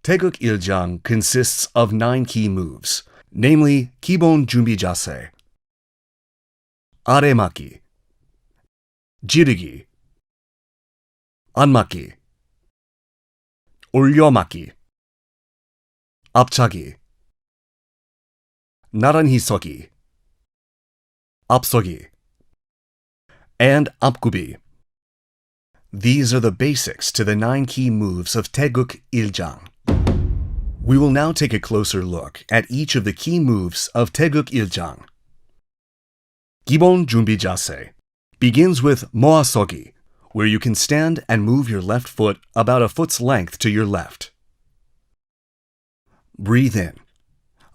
Taegeuk iljang consists of 9 key moves, namely 기본 준비 자세, 아래맞기, 지르기, 안맞기, 올려맞기, 앞차기, 나란히 서기, 앞서기, and 앞구비. These are the basics to the 9 key moves of Taegeuk iljang. We will now take a closer look at each of the key moves of Taegeuk iljang. 기본 준비 자세 begins with 모아서기, where you can stand and move your left foot about a foot's length to your left. Breathe in.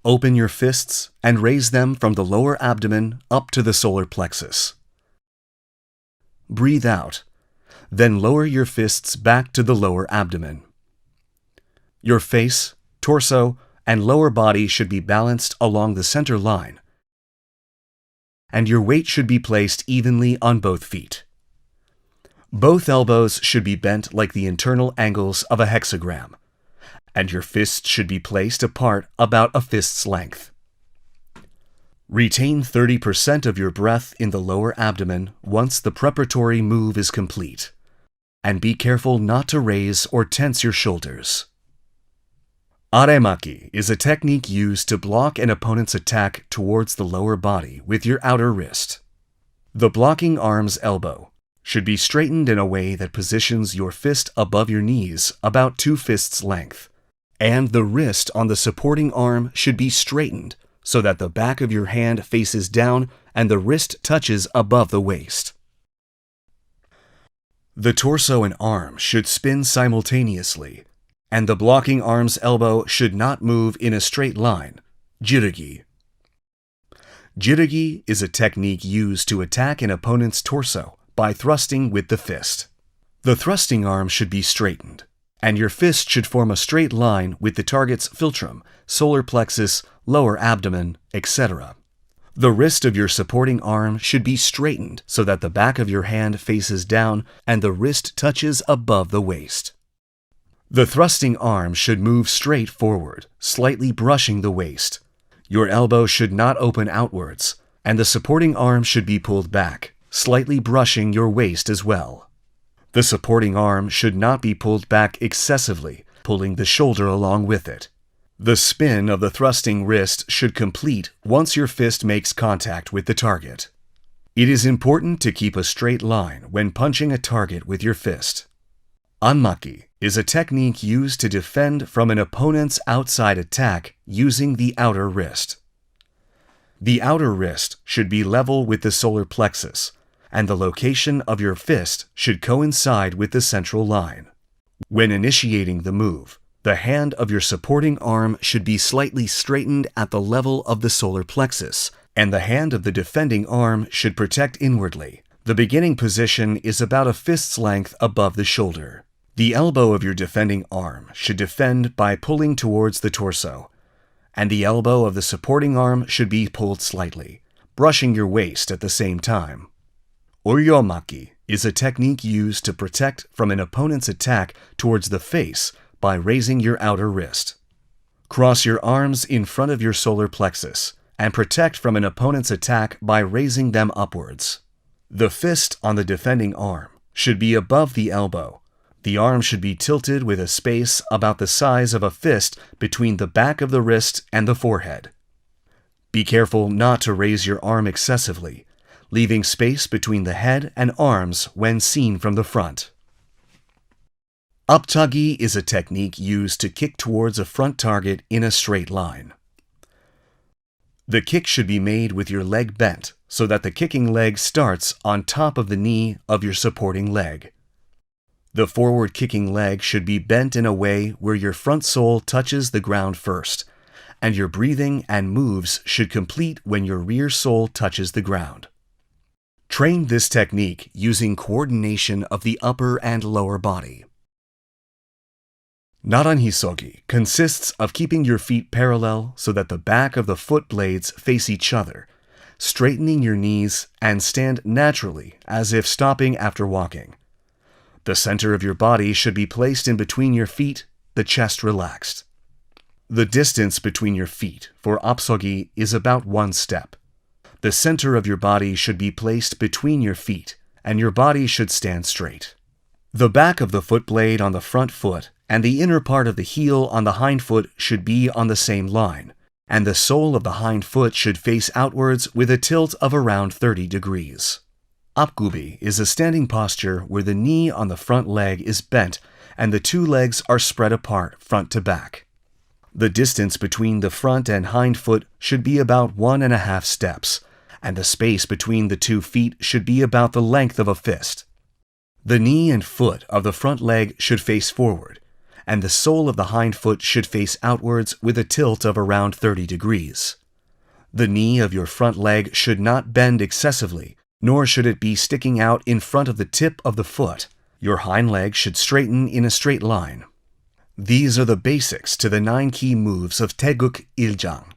Open your fists and raise them from the lower abdomen up to the solar plexus. Breathe out. Then lower your fists back to the lower abdomen. Your face, torso, and lower body should be balanced along the center line, and your weight should be placed evenly on both feet. Both elbows should be bent like the internal angles of a hexagram, and your fists should be placed apart about a fist's length. Retain 30% of your breath in the lower abdomen once the preparatory move is complete, and be careful not to raise or tense your shoulders. 아래맞기 is a technique used to block an opponent's attack towards the lower body with your outer wrist. The blocking arm's elbow should be straightened in a way that positions your fist above your knees about 2 fists' length, and the wrist on the supporting arm should be straightened so that the back of your hand faces down and the wrist touches above the waist. The torso and arm should spin simultaneously, and the blocking arm's elbow should not move in a straight line, 지르기. 지르기 is a technique used to attack an opponent's torso by thrusting with the fist. The thrusting arm should be straightened, and your fist should form a straight line with the target's philtrum, solar plexus, lower abdomen, etc. The wrist of your supporting arm should be straightened so that the back of your hand faces down and the wrist touches above the waist. The thrusting arm should move straight forward, slightly brushing the waist. Your elbow should not open outwards, and the supporting arm should be pulled back, slightly brushing your waist as well. The supporting arm should not be pulled back excessively, pulling the shoulder along with it. The spin of the thrusting wrist should complete once your fist makes contact with the target. It is important to keep a straight line when punching a target with your fist. 안맞기 is a technique used to defend from an opponent's outside attack using the outer wrist. The outer wrist should be level with the solar plexus, and the location of your fist should coincide with the central line. When initiating the move, the hand of your supporting arm should be slightly straightened at the level of the solar plexus, and the hand of the defending arm should protect inwardly. The beginning position is about a fist's length above the shoulder. The elbow of your defending arm should defend by pulling towards the torso, and the elbow of the supporting arm should be pulled slightly, brushing your waist at the same time. 올려맞기 is a technique used to protect from an opponent's attack towards the face by raising your outer wrist. Cross your arms in front of your solar plexus and protect from an opponent's attack by raising them upwards. The fist on the defending arm should be above the elbow. The arm should be tilted with a space about the size of a fist between the back of the wrist and the forehead. Be careful not to raise your arm excessively, leaving space between the head and arms when seen from the front. 앞차기 is a technique used to kick towards a front target in a straight line. The kick should be made with your leg bent so that the kicking leg starts on top of the knee of your supporting leg. The forward kicking leg should be bent in a way where your front sole touches the ground first, and your breathing and moves should complete when your rear sole touches the ground. Train this technique using coordination of the upper and lower body. 나란히 서기 consists of keeping your feet parallel so that the back of the foot blades face each other, straightening your knees, and stand naturally as if stopping after walking. The center of your body should be placed in between your feet, the chest relaxed. The distance between your feet for apsogi is about 1 step. The center of your body should be placed between your feet, and your body should stand straight. The back of the foot blade on the front foot and the inner part of the heel on the hind foot should be on the same line, and the sole of the hind foot should face outwards with a tilt of around 30 degrees. Apgubi is a standing posture where the knee on the front leg is bent and the 2 legs are spread apart front to back. The distance between the front and hind foot should be about 1.5 steps, and the space between the 2 feet should be about the length of a fist. The knee and foot of the front leg should face forward, and the sole of the hind foot should face outwards with a tilt of around 30 degrees. The knee of your front leg should not bend excessively, nor should it be sticking out in front of the tip of the foot. Your hind leg should straighten in a straight line. These are the basics to the 9 key moves of Taegeuk Iljang.